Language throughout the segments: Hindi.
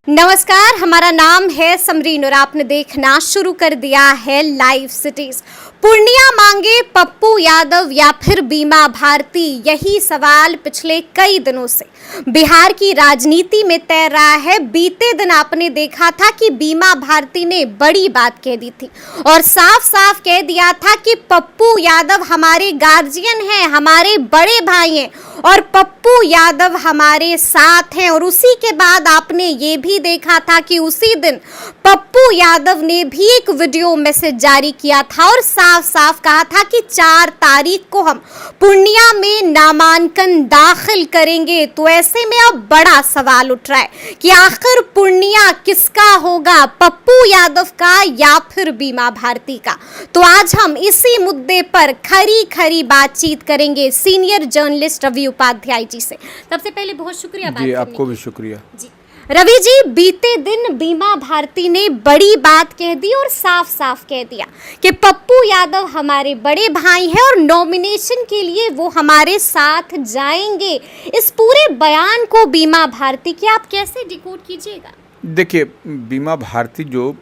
नमस्कार, हमारा नाम है समरीन और आपने देखना शुरू कर दिया है लाइव सिटीज। पूर्णिया मांगे पप्पू यादव या फिर बीमा भारती, यही सवाल पिछले कई दिनों से बिहार की राजनीति में तैर रहा है। बीते दिन आपने देखा था कि बीमा भारती ने बड़ी बात कह दी थी और साफ साफ कह दिया था कि पप्पू यादव हमारे गार्जियन हैं, हमारे बड़े भाई हैं और पप्पू यादव हमारे साथ हैं। और उसी के बाद आपने ये भी देखा था कि उसी दिन पप्पू यादव ने भी एक वीडियो मैसेज जारी किया था और साफ साफ कहा था कि 4 तारीख को हम पूर्णिया में नामांकन दाखिल करेंगे। तो ऐसे में अब बड़ा सवाल उठ रहा है कि आखिर पूर्णिया किसका होगा, पप्पू यादव का या फिर बीमा भारती का। तो आज हम इसी मुद्दे पर खरी खरी बातचीत करेंगे सीनियर जर्नलिस्ट रवि उपाध्याय जी से। सबसे पहले बहुत शुक्रिया जी, आपको भी शुक्रिया जी। रवि जी, बीते दिन बीमा भारती ने बड़ी बात कह दी और साफ साफ कह दिया कि पप्पू यादव हमारे बड़े भाई हैं और नॉमिनेशन के लिए वो हमारे साथ जाएंगे। इस पूरे बयान को बीमा भारती के आप कैसे डिकोड कीजिएगा? देखिए, बीमा भारती जो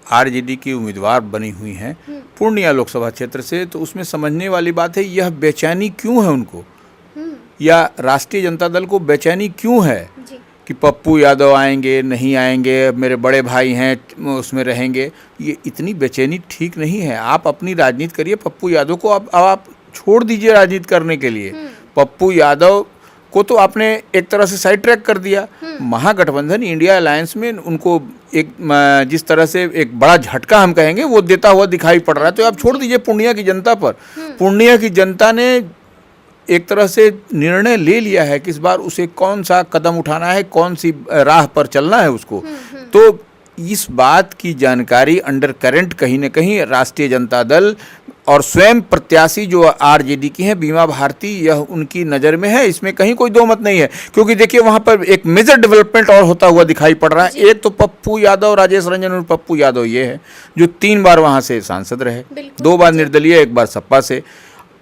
आरजेडी की उम्मीदवार बनी हुई हैं पूर्णिया लोकसभा क्षेत्र से, तो उसमें समझने वाली बात है यह बेचैनी क्यों है उनको, या राष्ट्रीय जनता दल को बेचैनी क्यों है जी। कि पप्पू यादव आएंगे नहीं आएंगे, मेरे बड़े भाई हैं उसमें रहेंगे। ये इतनी बेचैनी ठीक नहीं है। आप अपनी राजनीति करिए, पप्पू यादव को अब आप छोड़ दीजिए राजनीति करने के लिए। पप्पू यादव को तो आपने एक तरह से साइड ट्रैक कर दिया। महागठबंधन इंडिया अलायंस में उनको एक जिस तरह से एक बड़ा झटका हम कहेंगे वो देता हुआ दिखाई पड़ रहा है। तो आप छोड़ दीजिए पूर्णिया की जनता पर। पूर्णिया की जनता ने एक तरह से निर्णय ले लिया है कि इस बार उसे कौन सा कदम उठाना है, कौन सी राह पर चलना है उसको। तो इस बात की जानकारी अंडर करंट कहीं न कहीं राष्ट्रीय जनता दल और स्वयं प्रत्याशी जो आरजेडी की हैं बीमा भारती, यह उनकी नज़र में है। इसमें कहीं कोई दो मत नहीं है, क्योंकि देखिए वहाँ पर एक मेजर डेवलपमेंट और होता हुआ दिखाई पड़ रहा है। एक तो पप्पू यादव, राजेश रंजन और पप्पू यादव ये है जो 3 बार वहाँ से सांसद रहे, 2 बार निर्दलीय, 1 बार सपा से।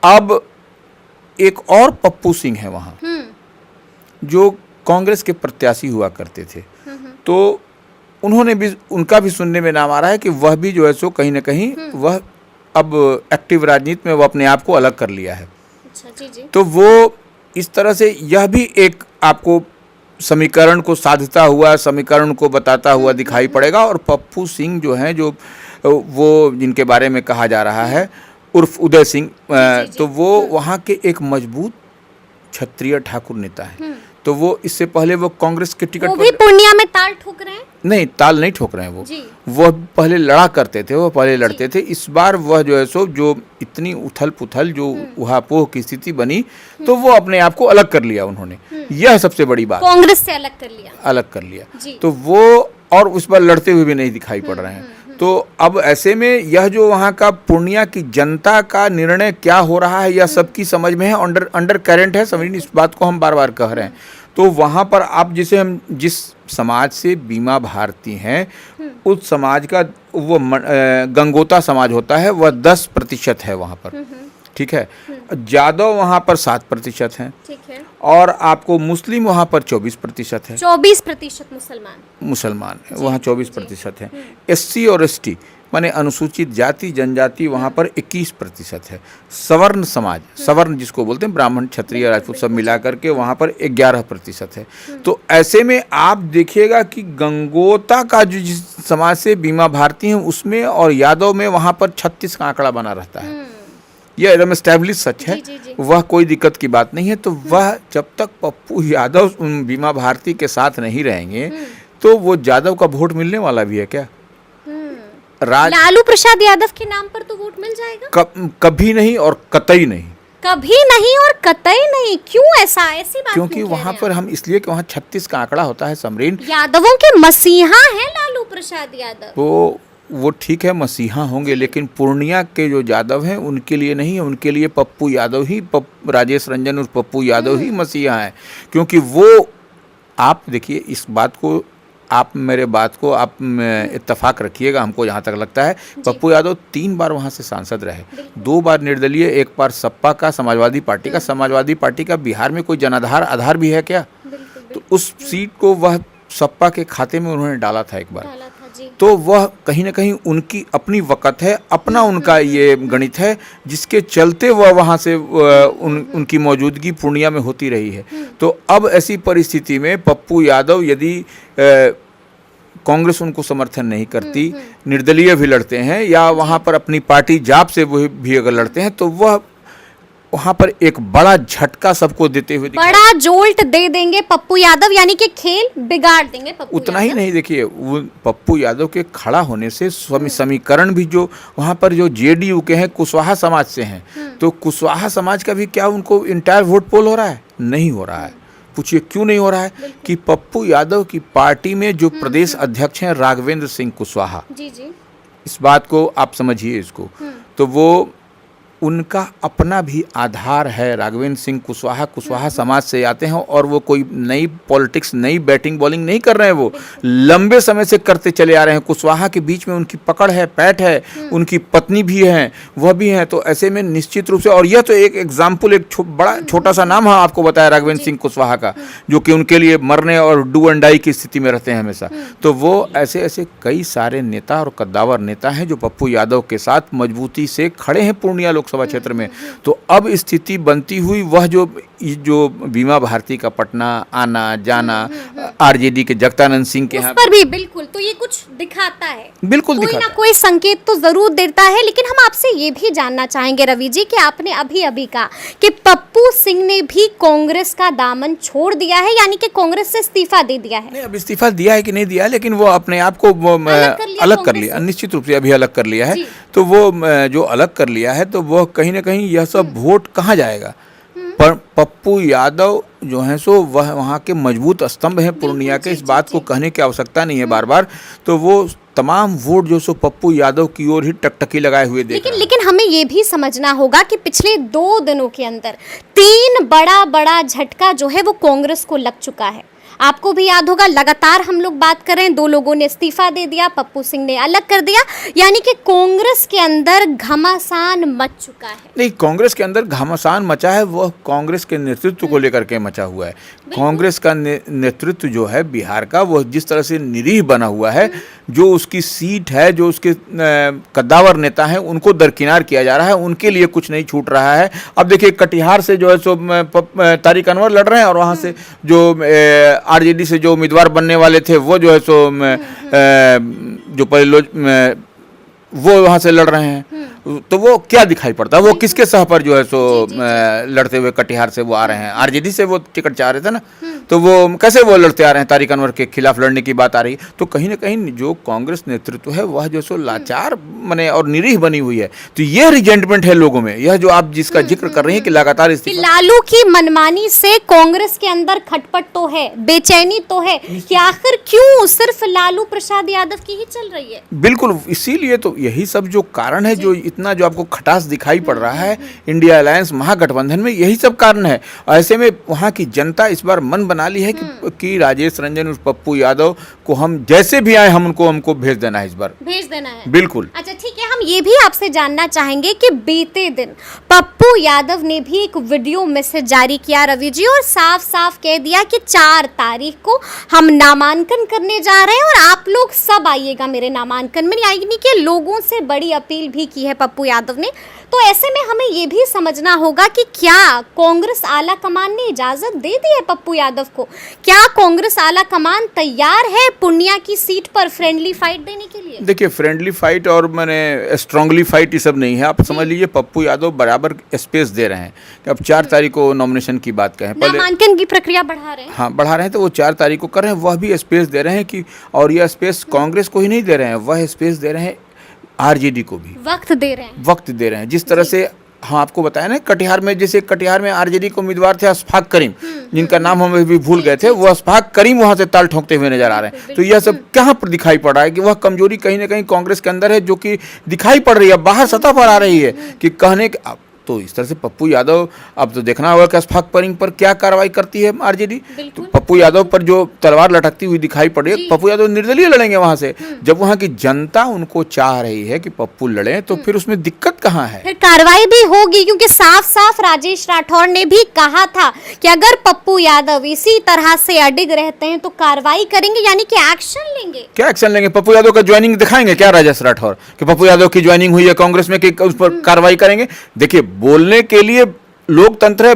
अब एक और पप्पू सिंह है वहाँ जो कांग्रेस के प्रत्याशी हुआ करते थे। तो उन्होंने भी, उनका भी सुनने में नाम आ रहा है कि वह भी जो है सो कहीं ना कहीं वह अब एक्टिव राजनीति में वो अपने आप को अलग कर लिया है। अच्छा, जी जी। तो वो इस तरह से यह भी एक आपको समीकरण को साधता हुआ, समीकरण को बताता हुआ दिखाई पड़ेगा। और पप्पू सिंह जो हैं, जो वो जिनके बारे में कहा जा रहा है उर्फ उदय सिंह, तो वो वहाँ के एक मजबूत क्षत्रिय ठाकुर नेता है। तो वो इससे पहले वो कांग्रेस के टिकट वो भी पूर्णिया में ताल ठोक रहे हैं? नहीं, ताल नहीं ठोक रहे हैं। वो पहले लड़ा करते थे, वो पहले लड़ते थे। इस बार वह जो है सो, जो इतनी उथल पुथल, जो उहापोह की स्थिति बनी, तो वो अपने आप को अलग कर लिया उन्होंने। यह सबसे बड़ी बात, कांग्रेस से अलग कर लिया। तो वो और उस बार लड़ते हुए भी नहीं दिखाई पड़ रहे हैं। तो अब ऐसे में यह जो वहाँ का पूर्णिया की जनता का निर्णय क्या हो रहा है, यह सबकी समझ में है, अंडर करंट है। समझ, इस बात को हम बार बार कह रहे हैं। तो वहाँ पर आप जिस समाज से बीमा भारती हैं, उस समाज का वो गंगोता समाज होता है, वह 10% है वहाँ पर, ठीक है। यादव वहाँ पर 7% हैं, ठीक है। और आपको मुस्लिम वहाँ पर 24% है। 24% मुसलमान वहाँ 24% है। SC और ST माने अनुसूचित जाति जनजाति वहाँ पर 21% है। सवर्ण समाज, सवर्ण जिसको बोलते हैं, ब्राह्मण क्षत्रिय राजपूत सब मिला करके वहाँ पर 11% है। तो ऐसे में आप देखिएगा कि गंगोता का जो जिस समाज से बीमा भारती हैं उसमें और यादव में वहाँ पर 36 का आंकड़ा बना रहता है। यह एकदम एस्टैब्लिश सच है। जी। वह कोई दिक्कत की बात नहीं है। तो वह जब तक पप्पू यादव बीमा भारती के साथ नहीं रहेंगे तो वो यादव का वोट मिलने वाला भी है क्या? लालू प्रसाद यादव के नाम पर तो वोट मिल जाएगा? कभी नहीं और कतई नहीं। कभी नहीं और कतई नहीं? क्यों ऐसा, ऐसी बात? क्योंकि वहाँ पर हम इसलिए कि वहाँ 36 का आंकड़ा होता है समरीन। यादवों के मसीहा हैं लालू प्रसाद यादव। वो ठीक है, मसीहा होंगे, लेकिन पूर्णिया के जो यादव हैं उनके लिए नहीं है। उनके लिए पप्पू यादव ही, राजेश रंजन और पप्पू यादव ही मसीहा हैं। क्योंकि वो, आप देखिए इस बात को, आप मेरे बात को आप इत्तेफाक रखिएगा। हमको जहाँ तक लगता है पप्पू यादव 3 बार वहाँ से सांसद रहे, 2 बार निर्दलीय, 1 बार सपा का, समाजवादी पार्टी का। समाजवादी पार्टी का बिहार में कोई जनाधार आधार भी है क्या? तो उस सीट को वह सपा के खाते में उन्होंने डाला था एक बार, डाला था जी। तो वह कहीं ना कहीं उनकी अपनी वक़्त है, अपना उनका ये गणित है, जिसके चलते वह वहाँ से उनकी मौजूदगी पूर्णिया में होती रही है। तो अब ऐसी परिस्थिति में पप्पू यादव यदि कांग्रेस उनको समर्थन नहीं करती, निर्दलीय भी लड़ते हैं या वहाँ पर अपनी पार्टी जाप से वो भी अगर लड़ते हैं, तो वह वहाँ पर एक बड़ा झटका सबको देते हुए बड़ा जोल्ट दे देंगे पप्पू यादव, यानी कि खेल बिगाड़ देंगे पप्पू उतना ही नहीं, देखिए वो पप्पू यादव के खड़ा होने से समीकरण भी जो वहाँ पर जो जेडीयू के हैं, कुशवाहा समाज से हैं, तो कुशवाहा समाज का भी क्या उनको इंटायर वोट पोल हो रहा है? नहीं हो रहा है। पूछिए क्यों नहीं हो रहा है? कि पप्पू यादव की पार्टी में जो प्रदेश अध्यक्ष हैं राघवेंद्र सिंह कुशवाहा, जी जी, इस बात को आप समझिए इसको, तो वो उनका अपना भी आधार है। राघवेंद्र सिंह कुशवाहा समाज से आते हैं और वो कोई नई पॉलिटिक्स, नई बैटिंग बॉलिंग नहीं कर रहे हैं, वो लंबे समय से करते चले आ रहे हैं। कुशवाहा के बीच में उनकी पकड़ है, पैठ है, उनकी पत्नी भी हैं, वह भी हैं। तो ऐसे में निश्चित रूप से, और यह तो एक एग्जाम्पल, एक बड़ा छोटा सा नाम है आपको बताया राघवेंद्र सिंह कुशवाहा का, जो कि उनके लिए मरने और डू एंड डाई की स्थिति में रहते हैं हमेशा। तो वो ऐसे ऐसे कई सारे नेता और कद्दावर नेता हैं जो पप्पू यादव के साथ मजबूती से खड़े हैं पूर्णिया लोकसभा क्षेत्र में। तो अब स्थिति बनती हुई वह जो बीमा भारती का पटना आना जाना, आरजेडी के जगतानंद सिंह के यहाँ पर भी बिल्कुल, तो ये कुछ दिखाता है, बिल्कुल कोई दिखाता ना कोई संकेत तो जरूर देता है। लेकिन हम आपसे ये भी जानना चाहेंगे रवि जी कि आपने अभी अभी कहा कि पप्पू सिंह ने भी कांग्रेस का दामन छोड़ दिया है, यानी कि कांग्रेस से इस्तीफा दे दिया है। नहीं, अब इस्तीफा दिया है कि नहीं दिया है, लेकिन वो अपने आप को अलग कर लिया, निश्चित रूप से अभी अलग कर लिया है। तो वो जो अलग कर लिया है, तो वो कहीं ना कहीं यह सब वोट कहाँ जाएगा? पर पप्पू यादव जो हैं सो वह वहाँ के मजबूत स्तंभ हैं पूर्णिया के, इस बात को कहने की आवश्यकता नहीं है बार बार। तो वो तमाम वोट जो सो पप्पू यादव की ओर ही टकटकी लगाए हुए देख रहे हैं। लेकिन हमें ये भी समझना होगा कि पिछले 2 दिनों के अंदर 3 बड़ा झटका जो है वो कांग्रेस को लग चुका है। आपको भी याद होगा, लगातार हम लोग बात कर रहे हैं, 2 लोगों ने इस्तीफा दे दिया, पप्पू सिंह ने अलग कर दिया, यानी कि कांग्रेस के अंदर घमासान मच चुका है। नहीं, कांग्रेस के अंदर घमासान मचा है, वह कांग्रेस के नेतृत्व को लेकर के मचा हुआ है। कांग्रेस का नेतृत्व जो है बिहार का, वह जिस तरह से निरीह बना हुआ है, जो उसकी सीट है, जो उसके कद्दावर नेता हैं, उनको दरकिनार किया जा रहा है, उनके लिए कुछ नहीं छूट रहा है। अब देखिए कटिहार से जो है सो तारिक अनवर लड़ रहे हैं, और वहाँ से जो आरजेडी से जो उम्मीदवार बनने वाले थे वो जो है सो जो वो वहाँ से लड़ रहे हैं। तो वो क्या दिखाई पड़ता है? वो किसके सह पर जो है सो लड़ते हुए कटिहार से वो आ रहे हैं? आरजेडी से वो टिकट चाह रहे थे ना, तो वो कैसे वो लड़ते आ रहे हैं? तारिक अनवर के खिलाफ लड़ने की बात आ रही है। तो कहीं ना कहीं जो कांग्रेस नेतृत्व है वह जो सो लाचार मने और निरीह बनी हुई है। तो यह रिजेंटमेंट है लोगों में, यह जो आप जिसका जिक्र कर रही हैं कि लगातार लालू की मनमानी से कांग्रेस के अंदर खटपट तो है, बेचैनी तो है कि आखिर क्यों सिर्फ लालू प्रसाद यादव की ही चल रही है। बिल्कुल, इसीलिए तो यही सब जो कारण है, जो इतना जो आपको खटास दिखाई पड़ रहा है इंडिया अलायंस महागठबंधन में, यही सब कारण है। ऐसे में वहाँ की जनता इस बार मन बना ली है कि राजेश रंजन और पप्पू यादव को हम जैसे भी आए हमको भेज देना है, इस बार भेज देना है। बिल्कुल। अच्छा ठीक है, हम ये भी आपसे जानना चाहेंगे कि बीते दिन पप्पू यादव ने भी एक वीडियो मैसेज जारी किया रवि जी, और साफ साफ कह दिया कि 4 तारीख को हम नामांकन करने जा रहे हैं और आप लोग सब आइएगा मेरे नामांकन में। यानी कि लोगों से बड़ी अपील भी की है पप्पू यादव ने। तो ऐसे में हमें ये भी समझना होगा कि क्या कांग्रेस आला कमान ने इजाजत दे दी है पप्पू यादव को? क्या कांग्रेस आला कमान तैयार है पूर्णिया की सीट पर फ्रेंडली फाइट देने के लिए? देखिए, फ्रेंडली फाइट और मैंने स्ट्रांगली फाइट ये सब नहीं है। आप समझ लीजिए पप्पू यादव बराबर स्पेस दे रहे हैं कि अब 4 तारीख को नॉमिनेशन की बात कहें, नामांकन की प्रक्रिया बढ़ा रहे हैं। हाँ, बढ़ा रहे हैं, तो वो 4 तारीख को कर रहे हैं, वह भी स्पेस दे रहे हैं कि, और यह स्पेस कांग्रेस को ही नहीं दे रहे हैं, वह स्पेस दे रहे हैं आरजेडी को भी, वक्त दे रहे हैं। जिस तरह से हाँ आपको बताया ना, कटिहार में, जैसे कटिहार में आरजेडी के उम्मीदवार थे अशफाक करीम, जिनका नाम हम भी भूल गए थे, वो अशफाक करीम वहां से ताल ठोंकते हुए नजर आ रहे हैं। तो यह सब कहाँ पर दिखाई पड़ रहा है कि वह कमजोरी कहीं ना कहीं कांग्रेस के अंदर है, जो कि दिखाई पड़ रही है, बाहर सतह पर आ रही है कि कहने तो इस तरह से पप्पू यादव, अब तो देखना होगा कि अशफाक परिंग पर क्या कार्रवाई करती है आरजेडी। तो पप्पू यादव पर जो तलवार लटकती हुई दिखाई पड़ रही है, पप्पू यादव निर्दलीय लड़ेंगे वहां से। जब वहां की जनता उनको चाह रही है कि पप्पू लड़े, तो फिर उसमें दिक्कत कहाँ है? फिर कार्रवाई भी होगी, क्योंकि साफ साफ राजेश राठौर ने भी कहा था कि अगर पप्पू यादव इसी तरह से अडिग रहते हैं तो कार्रवाई करेंगे, यानी कि एक्शन लेंगे। क्या एक्शन लेंगे? पप्पू यादव का ज्वाइनिंग दिखाएंगे क्या राजेश राठौर कि पप्पू यादव की ज्वाइनिंग हुई है कांग्रेस में, कि उस पर कार्रवाई करेंगे? देखिए, बोलने के लिए लोकतंत्र है,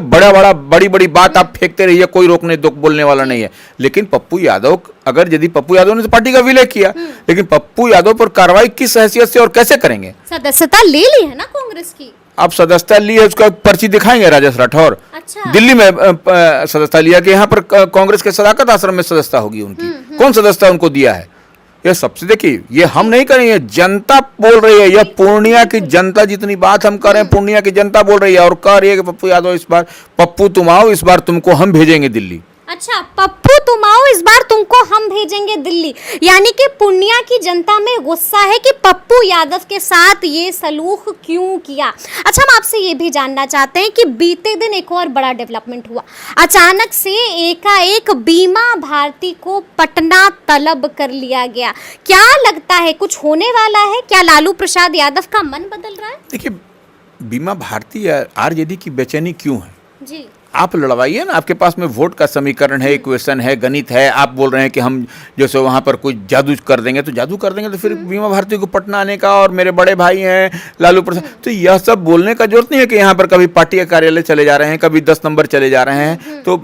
बड़ी बड़ी बात आप फेंकते रहिए, कोई रोकने दो बोलने वाला नहीं है। लेकिन पप्पू यादव, अगर यदि पप्पू यादव ने तो पार्टी का विलय किया, लेकिन पप्पू यादव पर कार्रवाई किस हैसियत से और कैसे करेंगे? सदस्यता ले ली है ना कांग्रेस की। आप सदस्यता ली है, उसका पर्ची दिखाएंगे राजेश राठौर। अच्छा। दिल्ली में सदस्यता लिया कि यहाँ पर कांग्रेस के सदाकत आश्रम में सदस्यता होगी उनकी। कौन सदस्यता उनको दिया है? ये सबसे, देखिए, ये हम नहीं करेंगे, जनता बोल रही है। यह पूर्णिया की जनता, जितनी बात हम कर रहे हैं, पूर्णिया की जनता बोल रही है और कह रही है कि पप्पू यादव इस बार, पप्पू तुम आओ, इस बार तुमको हम भेजेंगे दिल्ली। अच्छा, पप्पू तुम आओ, इस बार तुमको हम भेजेंगे दिल्ली। यानी कि पूर्णिया की जनता में गुस्सा है कि पप्पू यादव के साथ ये सलूक क्यों किया। अच्छा, हम आपसे ये भी जानना चाहते हैं कि बीते दिन एक और बड़ा डेवलपमेंट हुआ। अचानक से एकाएक बीमा भारती को पटना तलब कर लिया गया। क्या लगता है कुछ होने वाला है? क्या लालू प्रसाद यादव का मन बदल रहा है? देखिए, बीमा भारती आरजेडी की बेचैनी क्यों है? जी, आप लड़वाइए ना, आपके पास में वोट का समीकरण है, इक्वेशन है, गणित है। आप बोल रहे हैं कि हम जैसे वहाँ पर कुछ जादू कर देंगे, तो जादू कर देंगे तो फिर बीमा भारती को पटना आने का, और मेरे बड़े भाई हैं लालू प्रसाद, तो यह सब बोलने का जरूरत नहीं है कि यहाँ पर कभी पार्टी के कार्यालय चले जा रहे हैं, कभी 10 नंबर चले जा रहे हैं। तो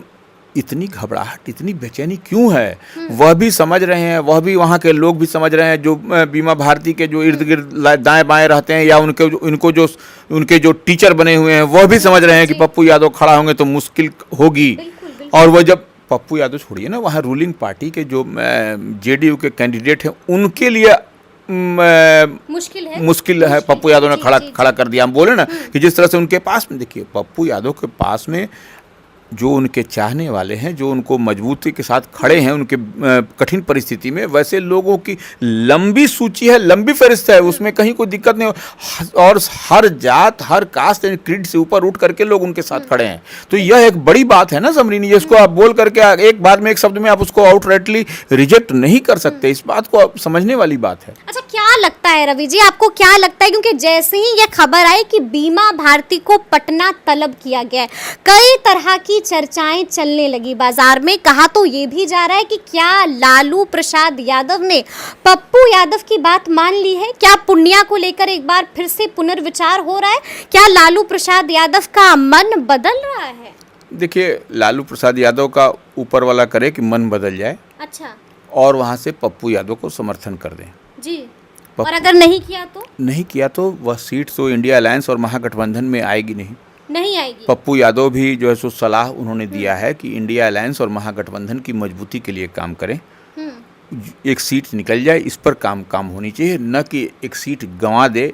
इतनी घबराहट, इतनी बेचैनी क्यों है? वह भी समझ रहे हैं, वह भी वहाँ के लोग भी समझ रहे हैं, जो बीमा भारती के जो इर्द गिर्द दाएं बाएं रहते हैं, या उनके जो टीचर बने हुए हैं, वह भी समझ रहे हैं कि पप्पू यादव खड़ा होंगे तो मुश्किल होगी। और वह जब पप्पू यादव छोड़िए ना, वहाँ रूलिंग पार्टी के जो जेडीयू के कैंडिडेट हैं, उनके लिए मुश्किल है। पप्पू यादव ने खड़ा कर दिया। हम बोले ना कि जिस तरह से उनके पास में, देखिए, पप्पू यादव के पास में जो उनके चाहने वाले हैं, जो उनको मजबूती के साथ खड़े हैं उनके कठिन परिस्थिति में, वैसे लोगों की लंबी सूची है, लंबी फहरिस्त है, उसमें कहीं कोई दिक्कत नहीं हो। और हर जात, हर कास्ट एंड क्रीड से ऊपर उठ करके लोग उनके साथ खड़े हैं। तो यह एक बड़ी बात है ना समरीनी, जिसको आप बोल करके एक बार में, एक शब्द में आप उसको आउटराइटली रिजेक्ट नहीं कर सकते। इस बात को आप समझने वाली बात है। अच्छा, क्या लगता है रवि जी, आपको क्या लगता है? क्योंकि जैसे ही ये खबर आई कि बीमा भारती को पटना तलब किया गया है, कई तरह की चर्चाएं चलने लगी बाजार में। कहा तो ये भी जा रहा है कि क्या लालू प्रसाद यादव ने पप्पू यादव की बात मान ली है? क्या पूर्णिया को लेकर एक बार फिर से पुनर्विचार हो रहा है? क्या लालू प्रसाद यादव का मन बदल रहा है? देखिए, लालू प्रसाद यादव का ऊपर वाला करे कि मन बदल जाए। अच्छा। और वहाँ से पप्पू यादव को समर्थन कर दें जी। और अगर नहीं किया तो वह सीट तो इंडिया अलायंस और महागठबंधन में आएगी नहीं आएगी। पप्पू यादव भी जो है सो सलाह उन्होंने दिया है कि इंडिया अलायंस और महागठबंधन की मजबूती के लिए काम करें। एक सीट निकल जाए, इस पर काम होनी चाहिए, न कि एक सीट गंवा दे,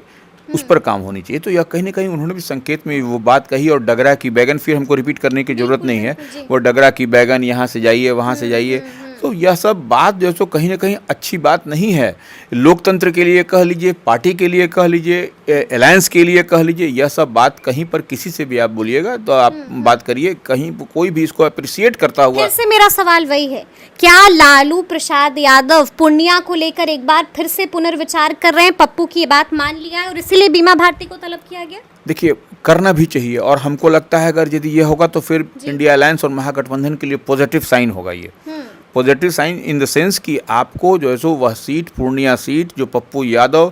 उस पर काम होनी चाहिए। तो यह कहीं ना कहीं उन्होंने भी संकेत में वो बात कही। और डगरा की बैगन, फिर हमको रिपीट करने की जरूरत नहीं है, वो डगरा की बैगन, यहाँ से जाइए वहाँ से जाइए, तो यह सब बात जो है कहीं ना कहीं अच्छी बात नहीं है। लोकतंत्र के लिए कह लीजिए, पार्टी के लिए कह लीजिए, अलायंस के लिए कह लीजिए, यह सब बात कहीं पर किसी से भी आप बोलिएगा तो आप बात करिए, कहीं कोई भी इसको अप्रिशिएट करता हुआ। फिर से मेरा सवाल वही है, क्या लालू प्रसाद यादव पूर्णिया को लेकर एक बार फिर से पुनर्विचार कर रहे हैं? पप्पू की ये बात मान लिया है और इसीलिए बीमा भारती को तलब किया गया? देखिए, करना भी चाहिए, और हमको लगता है अगर यदि ये होगा तो फिर इंडिया अलायंस और महागठबंधन के लिए पॉजिटिव साइन होगा। ये positive sign in the sense कि आपको जो है सो वह सीट, पूर्णिया सीट, जो पप्पू यादव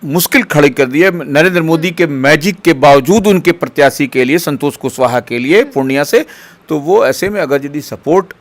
मुश्किल खड़ी कर दी है नरेंद्र मोदी के मैजिक के बावजूद उनके प्रत्याशी के लिए, संतोष कुशवाहा के लिए पूर्णिया से, तो वो ऐसे में अगर यदि सपोर्ट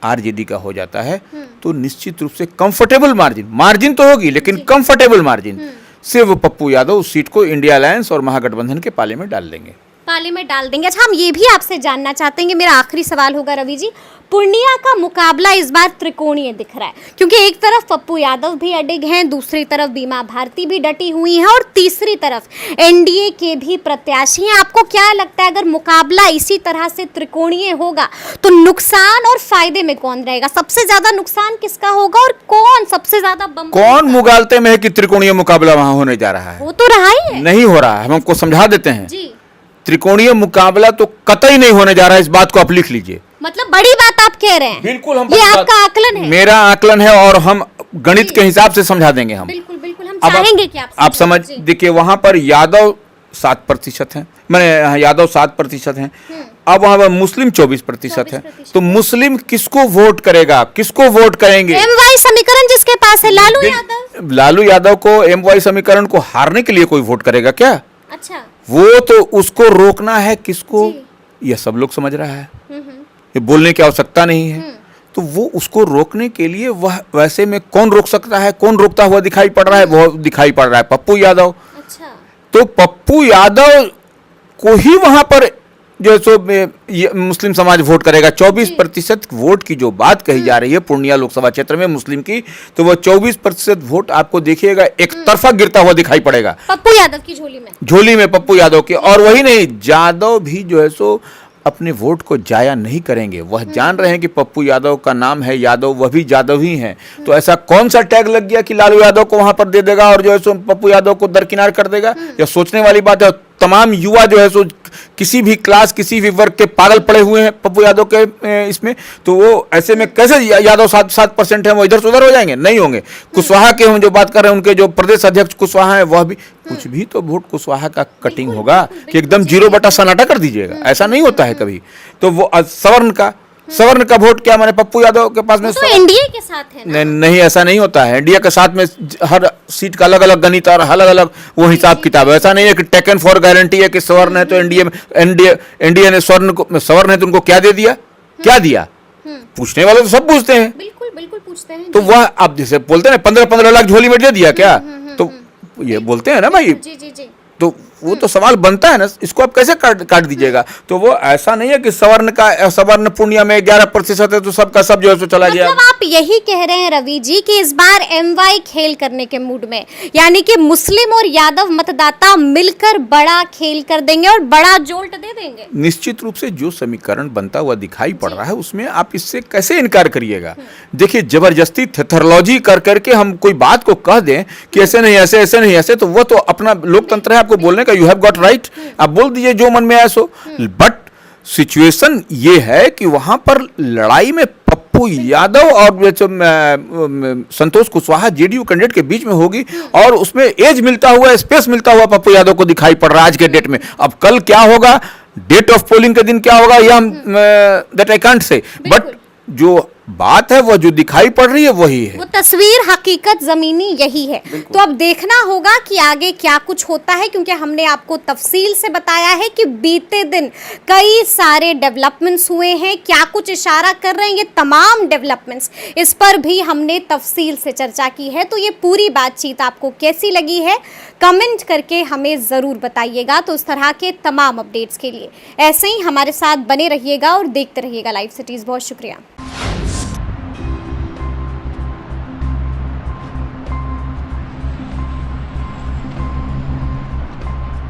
आरजेडी का हो जाता है तो निश्चित रूप से कंफर्टेबल मार्जिन तो होगी, लेकिन कंफर्टेबल मार्जिन से वो पप्पू यादव उस सीट को इंडिया अलायंस और महागठबंधन के पाले में डाल देंगे। पाले में डाल देंगे। अच्छा, हम ये भी आपसे जानना चाहते हैं, मेरा आखिरी सवाल होगा रवि जी, पूर्णिया का मुकाबला इस बार त्रिकोणीय दिख रहा है, क्योंकि एक तरफ पप्पू यादव भी अडिग हैं, दूसरी तरफ बीमा भारती भी डटी हुई हैं और तीसरी तरफ एनडीए के भी प्रत्याशी हैं। आपको क्या लगता है, अगर मुकाबला इसी तरह से त्रिकोणीय होगा तो नुकसान और फायदे में कौन रहेगा? सबसे ज्यादा नुकसान किसका होगा और कौन सबसे ज्यादा बम? कौन मुगालते में है कि त्रिकोणीय मुकाबला वहां होने जा रहा है? वो तो रहा ही है। नहीं हो रहा है, हम आपको समझा देते हैं जी। त्रिकोणीय मुकाबला तो कतई नहीं होने जा रहा है, इस बात को आप लिख लीजिए। मतलब बड़ी बात आप कह रहे हैं? बिल्कुल, हम ये आपका आकलन है? मेरा आकलन है और हम गणित के हिसाब से समझा देंगे हम। बिल्कुल बिल्कुल, हम चाहेंगे कि आप समझ देखिए, वहां पर यादव 7% हैं, मैंने यादव 7% हैं, अब वहां पर मुस्लिम 24% है, तो मुस्लिम किसको वोट करेगा, किसको वोट करेंगे? एमवाई समीकरण जिसके पास है, लालू यादव। लालू यादव को एमवाई समीकरण को हारने के लिए कोई वोट करेगा क्या? अच्छा, वो तो उसको रोकना है, किसको? यह सब लोग समझ रहा है, ये बोलने की आवश्यकता नहीं है। तो वो उसको रोकने के लिए वह वैसे में कौन रोक सकता है, कौन रोकता हुआ दिखाई पड़ रहा है? वो दिखाई पड़ रहा है पप्पू यादव। अच्छा, तो पप्पू यादव को ही वहां पर जो सो मुस्लिम समाज वोट करेगा। 24% वोट की जो बात कही जा रही है पूर्णिया लोकसभा क्षेत्र में मुस्लिम की, तो वो 24% वोट आपको देखिएगा एक तरफा गिरता हुआ दिखाई पड़ेगा पप्पू यादव की झोली में पप्पू यादव की। और वही नहीं, यादव भी जो है सो अपने वोट को जाया नहीं करेंगे। वह जान रहे हैं कि पप्पू यादव का नाम है यादव, वह भी यादव ही हैं। तो ऐसा कौन सा टैग लग गया कि लालू यादव को वहां पर दे देगा और जो है सो पप्पू यादव को दरकिनार कर देगा? यह सोचने वाली बात है। तमाम युवा जो है सो किसी भी क्लास, किसी भी वर्ग के पागल पड़े हुए हैं पप्पू यादव के इसमें, तो वो ऐसे में कैसे यादव 7% है वो इधर से उधर हो जाएंगे? नहीं होंगे। कुशवाहा के हम जो बात कर रहे हैं, उनके जो प्रदेश अध्यक्ष कुशवाहा है, वह भी कुछ भी तो वोट कुशवाहा का कटिंग होगा कि एकदम 0 सन्नाटा कर दीजिएगा, ऐसा नहीं होता है कभी। तो वो सवर्ण का वोट क्या माने पप्पू यादव के पास में तो एनडीए के साथ है ना? नहीं, ऐसा नहीं होता है। एनडीए के साथ में हर सीट का अलग अलग गणित और अलग अलग वो हिसाब किताब है। ऐसा नहीं है कि टेकन फॉर गारंटी है कि सवर्ण है तो एनडीए ने सवर्ण है तो उनको क्या दे दिया, क्या दिया? पूछने वाले तो सब पूछते हैं। बिल्कुल बिल्कुल पूछते हैं। तो वह आप जैसे बोलते हैं 15-15 लाख झोली में दे दिया क्या, तो ये बोलते हैं ना भाई। जी जी जी। तो वो तो सवाल बनता है ना, इसको आप कैसे काट दीजिएगा? तो वो ऐसा नहीं है कि सवर्ण पूर्णिया में 11% है तो सबका सब जो है तो चला गया। मतलब आप यही कह रहे हैं रवि जी कि इस बार एमवाई खेल करने के मूड में, यानी कि मुस्लिम और यादव मतदाता मिलकर बड़ा खेल कर देंगे और बड़ा जोल्ट दे देंगे? निश्चित रूप से जो समीकरण बनता हुआ दिखाई पड़ रहा है उसमें आप इससे कैसे इनकार करिएगा? देखिए, जबरदस्ती थेथरोलॉजी कर करके हम कोई बात को कह दें कि ऐसे नहीं ऐसे, ऐसे नहीं ऐसे, तो वो तो अपना लोकतंत्र है, आपको बोलने का यू हैव गॉट राइट, आप बोल दीजिए जो मन में आए सो। बट सिचुएशन ये है कि वहां पर लड़ाई में पप्पू यादव और संतोष कुशवाहा जेडीयू कैंडिडेट के बीच में होगी और उसमें एज मिलता हुआ, स्पेस मिलता हुआ पप्पू यादव को दिखाई पड़ रहा है आज के डेट में। अब कल क्या होगा, डेट ऑफ पोलिंग के दिन क्या होगा, यह that I can't say, but जो बात है वो जो दिखाई पड़ रही है वही है। वो तस्वीर, हकीकत जमीनी यही है। तो अब देखना होगा कि आगे क्या कुछ होता है, क्योंकि हमने आपको तफसील से बताया है कि बीते दिन कई सारे डेवलपमेंट्स हुए हैं, क्या कुछ इशारा कर रहे हैं ये तमाम डेवलपमेंट्स, इस पर भी हमने तफसील से चर्चा की है। तो ये पूरी बातचीत आपको कैसी लगी है कमेंट करके हमें ज़रूर बताइएगा। तो इस तरह के तमाम अपडेट्स के लिए ऐसे ही हमारे साथ बने रहिएगा और देखते रहिएगा लाइव सिटीज़। बहुत शुक्रिया।